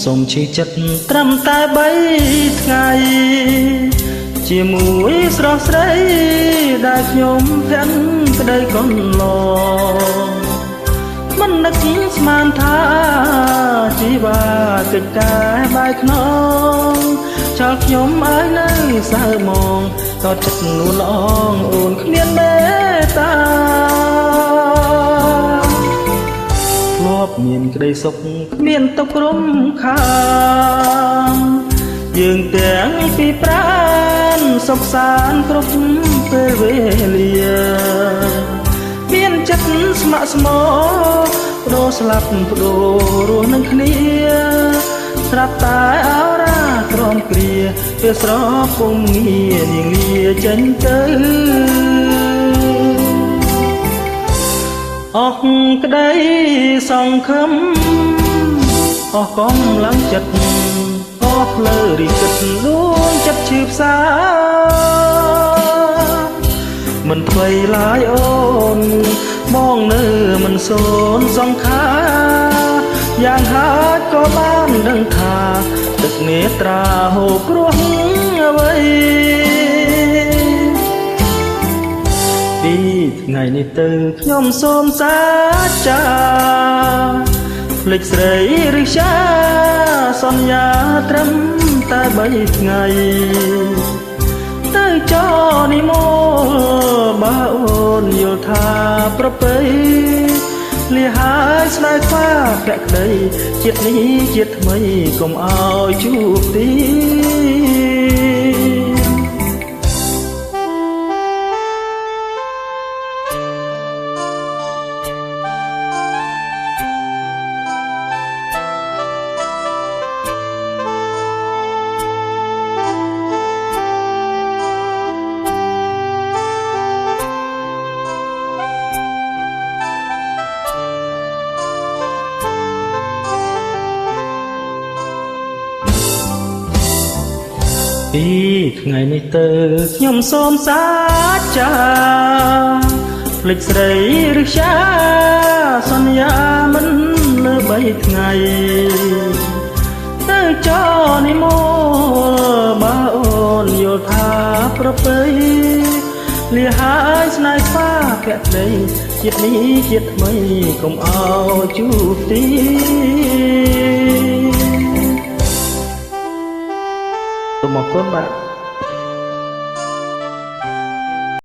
សូមឈឺចិត្តត្រឹមតែ3ថ្ងៃជាមួយស្រស់ស្រីដែលខ្ញុំភាន់ក្តីកន្លងមិននឹកស្មានថាជីវ៉ាកិច្ចការបែកខ្នងចោលខ្ញុំឲ្យនៅសៅមងក៏ចិត្តនួនល្អងអូនគ្មានមេត្តាធ្លាប់មានក្តីសុខគ្មានទុក្ខរំខានយើងទាំងពីរប្រានសុខសាន្តគ្រប់ពេលវេលាមានចិត្តស្ម័គ្រស្មោបដូរស្លាប់បដូររស់នឹងគ្នាស្រាប់តែអរាក្រំគ្រាពេលស្រពងងារនាងលាចេញទៅអស់ក្តីសង្ឃឹមអស់កម្លាំងចិត្តអស់ផ្លូវរីកចិត្តលួងចិត្តឈឺផ្សាមិនថ្មីឡើយអូនបងនៅមិនសូនសង្ខារយ៉ាងហោចក៏បានដឹងថាទឹកនេត្រាហូរគ្រោះអ្វីពីថ្ងៃនេះទៅខ្ញុំសូមសាចាភ្លេចស្រីឬចាសន្យាត្រឹមតែ3ថ្ងៃទៅចោនិមលបើអូនយល់ថាប្រពៃលះហើយស្នេហ៍ខ្វាភក្តីជាតិនេះជាតិថ្មីកុំឲ្យជួបទីពីថ្ងៃនេះទៅខ្ញុំសូមសាចាភ្លេចស្រីឬចាសន្យាមិនលើ3ថ្ងៃទៅចោនិមលបើអូនយល់ថាប្រពៃលះហើយស្នេហ៍ស្វាភក្តីជាតិនេះជាតិថ្មីកុំឲ្យជួបទីសូមអរគុណបាទ